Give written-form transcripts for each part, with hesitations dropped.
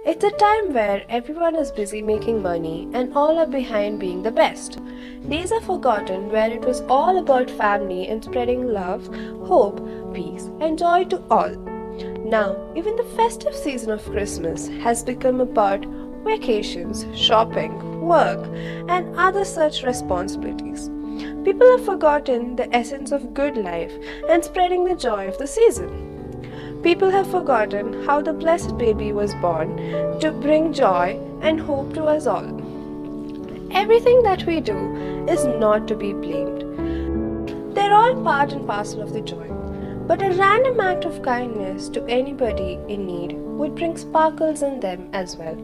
It's a time where everyone is busy making money and all are behind being the best. Days are forgotten where it was all about family and spreading love, hope, peace, and joy to all. Now, even the festive season of Christmas has become about vacations, shopping, work, and other such responsibilities. People have forgotten the essence of good life and spreading the joy of the season. People have forgotten how the blessed baby was born to bring joy and hope to us all. Everything that we do is not to be blamed. They're all part and parcel of the joy. But a random act of kindness to anybody in need would bring sparkles in them as well.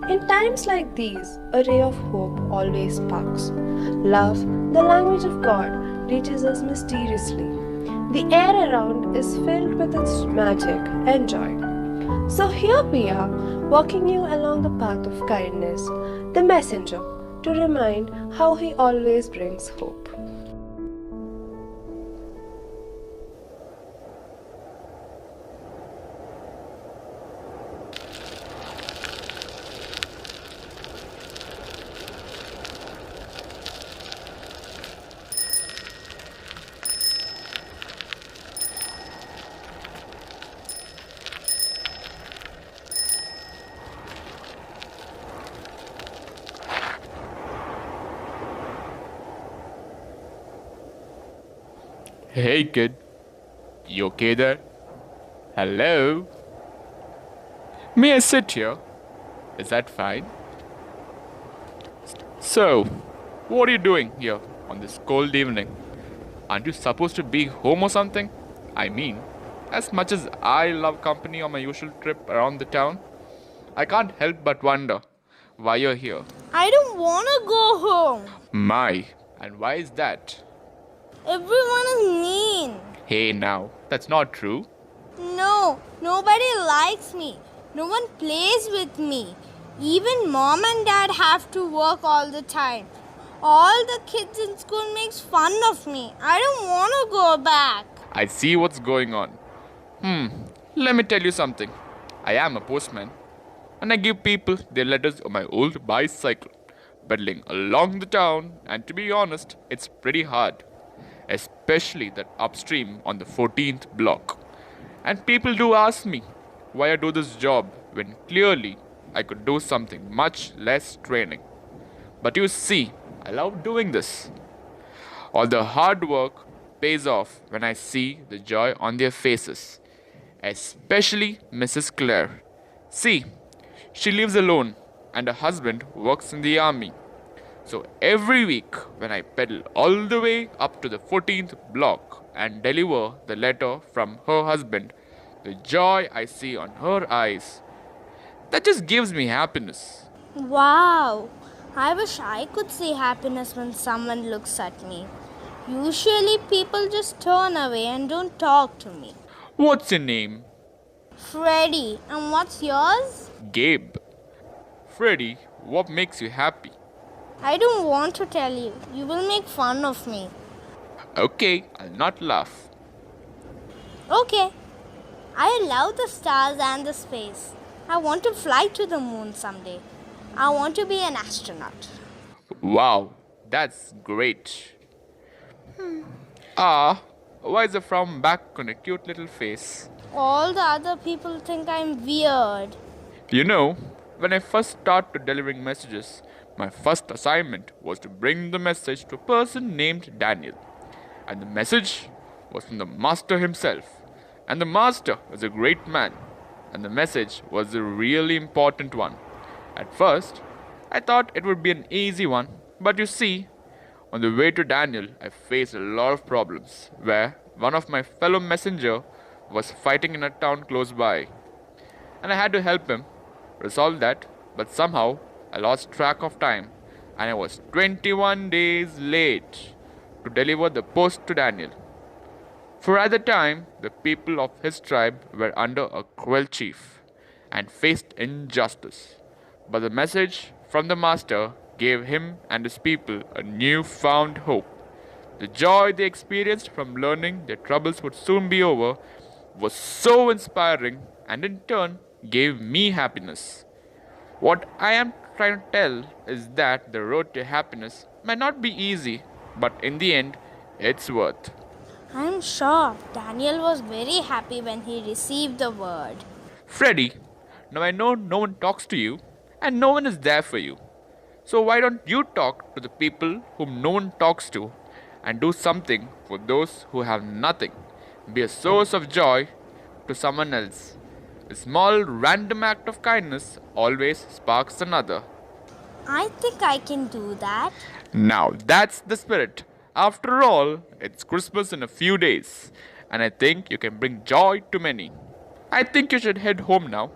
In times like these, a ray of hope always sparks. Love, the language of God, reaches us mysteriously. The air around is filled with its magic and joy. So here we are, walking you along the path of kindness, the messenger, to remind how he always brings hope. Hey kid, you okay there? Hello? May I sit here? Is that fine? So, what are you doing here on this cold evening? Aren't you supposed to be home or something? I mean, as much as I love company on my usual trip around the town, I can't help but wonder why you're here. I don't want to go home. My, and why is that? Everyone is mean. Hey now, that's not true. No, nobody likes me. No one plays with me. Even mom and dad have to work all the time. All the kids in school makes fun of me. I don't want to go back. I see what's going on. Let me tell you something. I am a postman, and I give people their letters on my old bicycle, pedaling along the town, and to be honest, it's pretty hard, especially that upstream on the 14th block. And people do ask me why I do this job when clearly I could do something much less training. But you see, I love doing this. All the hard work pays off when I see the joy on their faces, especially Mrs. Claire. See, she lives alone and her husband works in the army. So every week when I pedal all the way up to the 14th block and deliver the letter from her husband, the joy I see on her eyes, that just gives me happiness. Wow. I wish I could see happiness when someone looks at me. Usually people just turn away and don't talk to me. What's your name? Freddy, and what's yours? Gabe. Freddy, what makes you happy? I don't want to tell you. You will make fun of me. Okay, I'll not laugh. Okay. I love the stars and the space. I want to fly to the moon someday. I want to be an astronaut. Wow, that's great. Ah, why is the frown back on a cute little face? All the other people think I'm weird. You know, when I first started delivering messages, my first assignment was to bring the message to a person named Daniel. And the message was from the master himself. And the master was a great man. And the message was a really important one. At first, I thought it would be an easy one. But you see, on the way to Daniel, I faced a lot of problems where one of my fellow messenger was fighting in a town close by. And I had to help him resolve that, but somehow I lost track of time and I was 21 days late to deliver the post to Daniel. For at the time, the people of his tribe were under a cruel chief and faced injustice. But the message from the master gave him and his people a newfound hope. The joy they experienced from learning their troubles would soon be over was so inspiring, and in turn, gave me happiness. What I am trying to tell is that the road to happiness may not be easy, but in the end, it's worth. I'm sure Daniel was very happy when he received the word. Freddy, now I know no one talks to you and no one is there for you. So why don't you talk to the people whom no one talks to and do something for those who have nothing? Be a source of joy to someone else. A small random act of kindness always sparks another. I think I can do that. Now that's the spirit. After all, it's Christmas in a few days, and I think you can bring joy to many. I think you should head home now.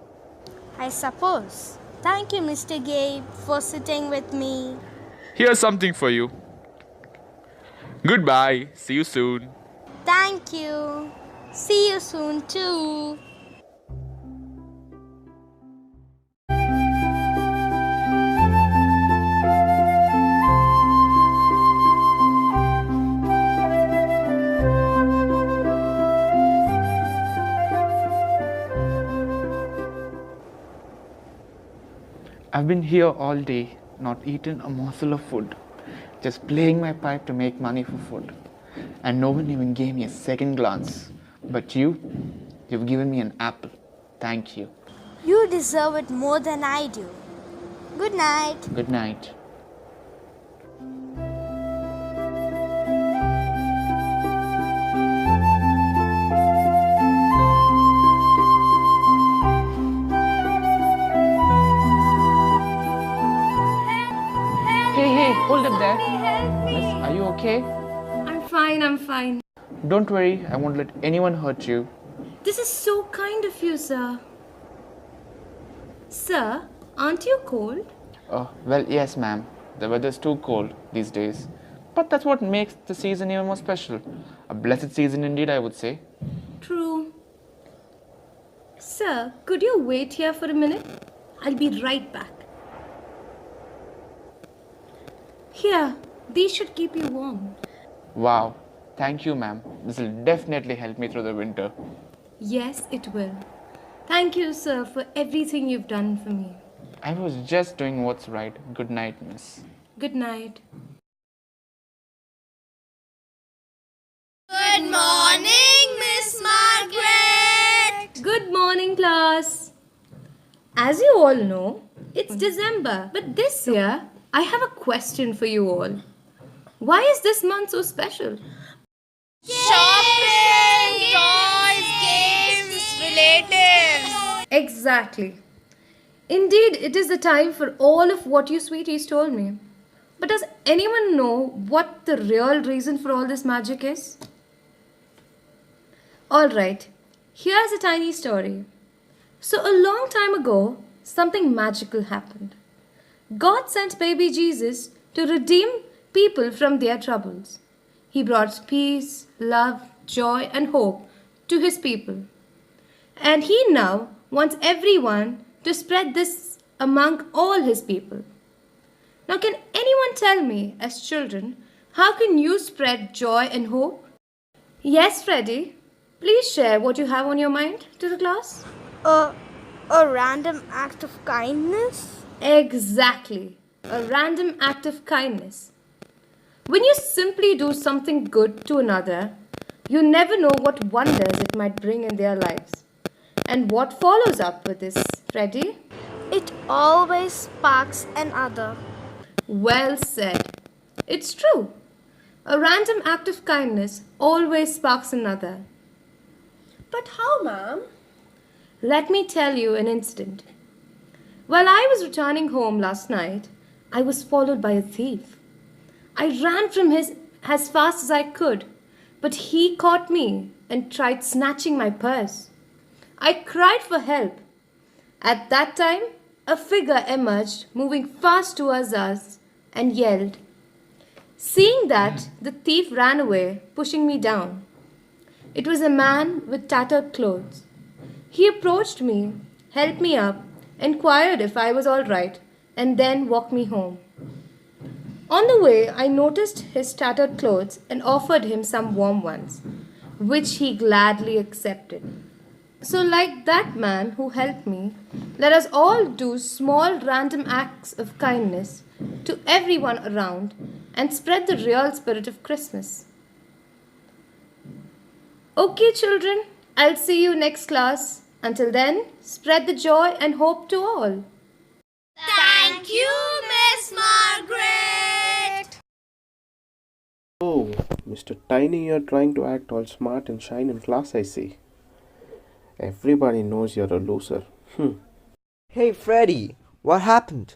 I suppose. Thank you, Mr. Gabe, for sitting with me. Here's something for you. Goodbye. See you soon. Thank you. See you soon, too. I've been here all day, not eaten a morsel of food, just playing my pipe to make money for food. And no one even gave me a second glance. But you've given me an apple. Thank you. You deserve it more than I do. Good night. Good night. Hey, hold up there. Miss, are you okay? I'm fine. Don't worry, I won't let anyone hurt you. This is so kind of you, sir. Sir, aren't you cold? Oh, well, yes, ma'am. The weather's too cold these days. But that's what makes the season even more special. A blessed season indeed, I would say. True. Sir, could you wait here for a minute? I'll be right back. Here, these should keep you warm. Wow. Thank you, ma'am. This will definitely help me through the winter. Yes, it will. Thank you, sir, for everything you've done for me. I was just doing what's right. Good night, miss. Good night. Good morning, Miss Margaret. Good morning, class. As you all know, it's December, but this year I have a question for you all. Why is this month so special? Shopping, toys, games, relatives. Exactly. Indeed, it is the time for all of what you sweeties told me. But does anyone know what the real reason for all this magic is? Alright, here's a tiny story. So, a long time ago, something magical happened. God sent baby Jesus to redeem people from their troubles. He brought peace, love, joy, and hope to his people. And he now wants everyone to spread this among all his people. Now, can anyone tell me, as children, how can you spread joy and hope? Yes, Freddy. Please share what you have on your mind to the class. A random act of kindness? Exactly. A random act of kindness. When you simply do something good to another, you never know what wonders it might bring in their lives. And what follows up with this, Freddy? It always sparks another. Well said. It's true. A random act of kindness always sparks another. But how, ma'am? Let me tell you an incident. While I was returning home last night, I was followed by a thief. I ran from him as fast as I could, but he caught me and tried snatching my purse. I cried for help. At that time, a figure emerged, moving fast towards us, and yelled. Seeing that, the thief ran away, pushing me down. It was a man with tattered clothes. He approached me, helped me up, inquired if I was all right, and then walked me home. On the way, I noticed his tattered clothes and offered him some warm ones, which he gladly accepted. So, like that man who helped me, let us all do small random acts of kindness to everyone around and spread the real spirit of Christmas. Okay, children, I'll see you next class. Until then, spread the joy and hope to all. Thank you, Miss Margaret. Oh, Mr. Tiny, you're trying to act all smart and shine in class, I see. Everybody knows you're a loser. Hey Freddy, what happened?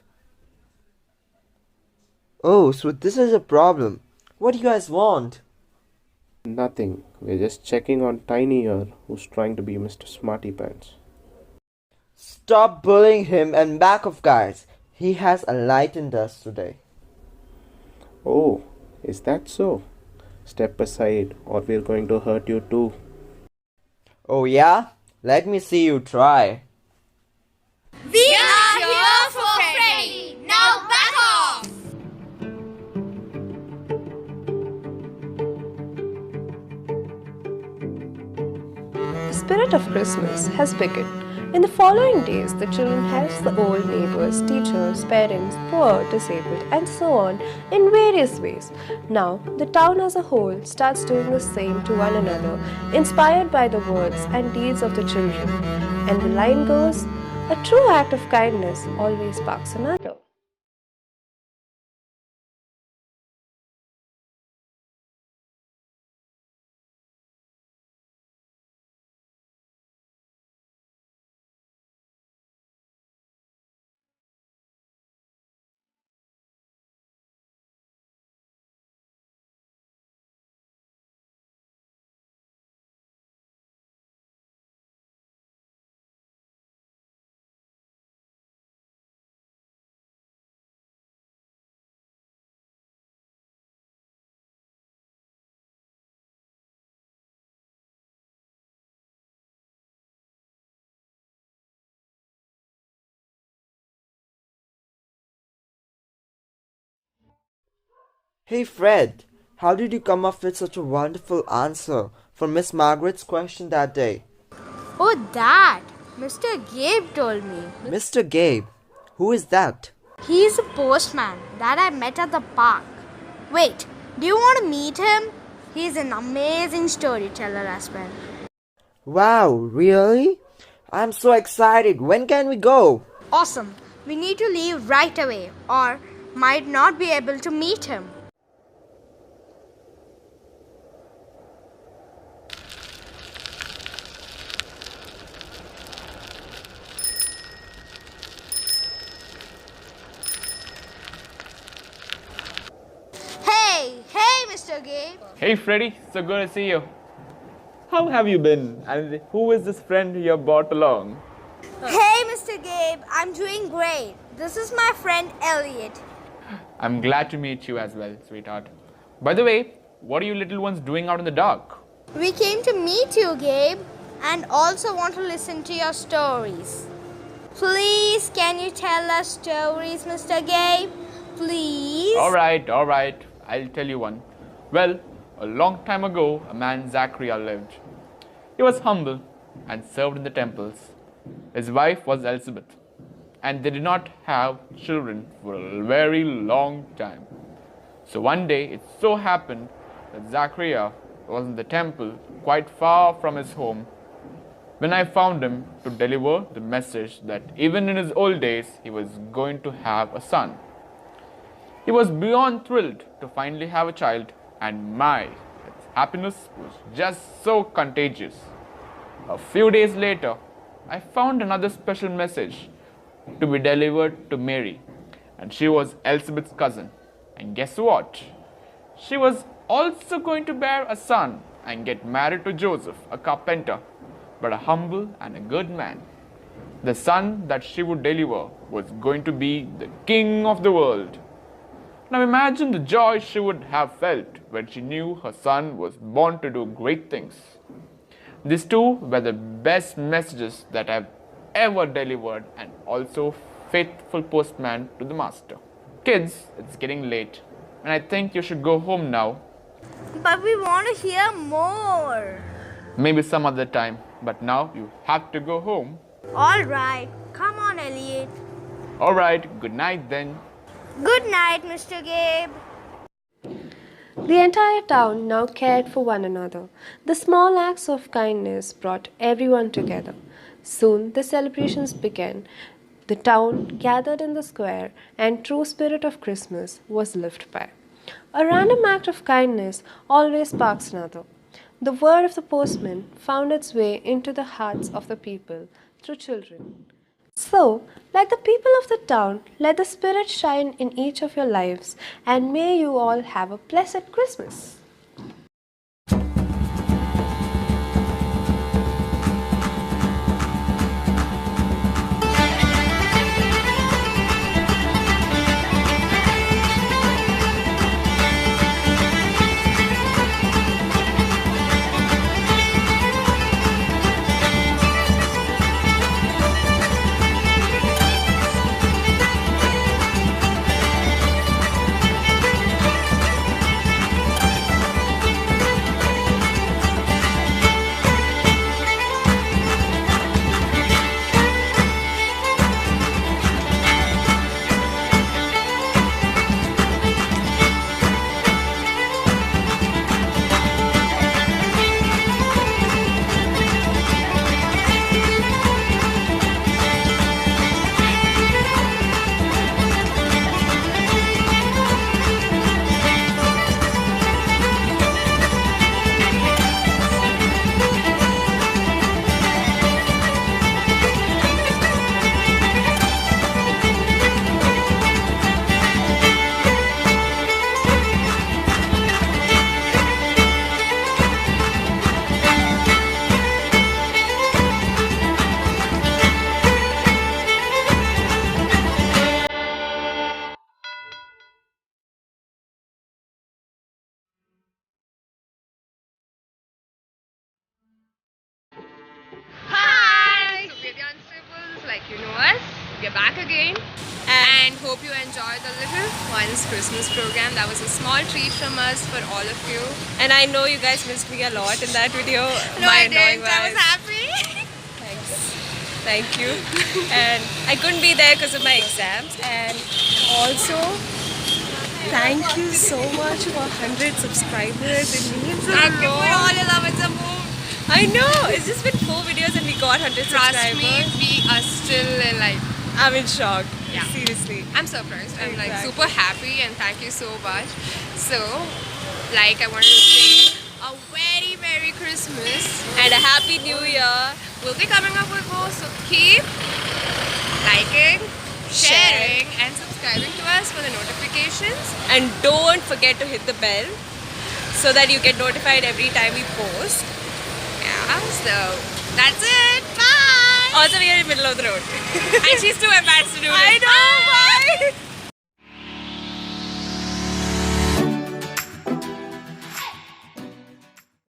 Oh, so this is a problem. What do you guys want? Nothing. We're just checking on Tiny here, who's trying to be Mr. Smarty Pants. Stop bullying him and back off, guys. He has enlightened us today. Oh, is that so? Step aside, or we're going to hurt you too. Oh yeah? Let me see you try. We are here for Freddy. Now back off. The spirit of Christmas has begun. In the following days, the children helps the old neighbors, teachers, parents, poor, disabled, and so on in various ways. Now, the town as a whole starts doing the same to one another, inspired by the words and deeds of the children. And the line goes, a true act of kindness always sparks another. Hey Fred, how did you come up with such a wonderful answer for Miss Margaret's question that day? Oh, that. Mr. Gabe told me. Mr. Gabe, who is that? He's a postman that I met at the park. Wait, do you want to meet him? He's an amazing storyteller as well. Wow, really? I'm so excited. When can we go? Awesome. We need to leave right away or might not be able to meet him. Hey, Mr. Gabe. Hey Freddy, so good to see you. How have you been? And who is this friend you have brought along? Hey, Mr. Gabe. I'm doing great. This is my friend Elliot. I'm glad to meet you as well, sweetheart. By the way, what are you little ones doing out in the dark? We came to meet you, Gabe, and also want to listen to your stories. Please, can you tell us stories, Mr. Gabe? Please? Alright, I'll tell you one. Well, a long time ago, a man Zachariah lived. He was humble and served in the temples. His wife was Elizabeth, and they did not have children for a very long time. So one day, it so happened that Zachariah was in the temple quite far from his home when I found him to deliver the message that even in his old days, he was going to have a son. He was beyond thrilled to finally have a child, and my happiness was just so contagious. A few days later, I found another special message to be delivered to Mary, and she was Elizabeth's cousin. And guess what? She was also going to bear a son and get married to Joseph, a carpenter, but a humble and a good man. The son that she would deliver was going to be the king of the world. Now imagine the joy she would have felt when she knew her son was born to do great things. These two were the best messages that I've ever delivered, and also faithful postman to the master. Kids, it's getting late, and I think you should go home now. But we want to hear more. Maybe some other time. But now you have to go home. Alright, come on, Elliot. Alright, good night then. Good night, Mr. Gabe. The entire town now cared for one another. The small acts of kindness brought everyone together. Soon the celebrations began. The town gathered in the square, and true spirit of Christmas was lived by. A random act of kindness always sparks another. The word of the postman found its way into the hearts of the people through children. So, like the people of the town, let the Spirit shine in each of your lives, and may you all have a blessed Christmas. Hi! So we're the Unstables, like you know us. We're back again. And hope you enjoyed the Little Ones Christmas program. That was a small treat from us for all of you. And I know you guys missed me a lot in that video. No, My I didn't. annoying I was wife. happy. Thanks. Thank you. And I couldn't be there because of my exams. And also, thank you so much for 100 subscribers. It means a Thank you for lot. all your love and support. I know. It's just been 4 videos and we got 100 Trust subscribers. me, we are still alive. I'm in shock. Yeah. Seriously. I'm surprised. I'm like Exactly. super happy and thank you so much. So, like I wanted to say, a very Merry Christmas. And a Happy New Year. We'll be coming up with more, so keep liking, sharing, and subscribing to us for the notifications. And don't forget to hit the bell so that you get notified every time we post. Yeah, so that's it. Bye. Also, we are in the middle of the road. And she's too embarrassed to do this. I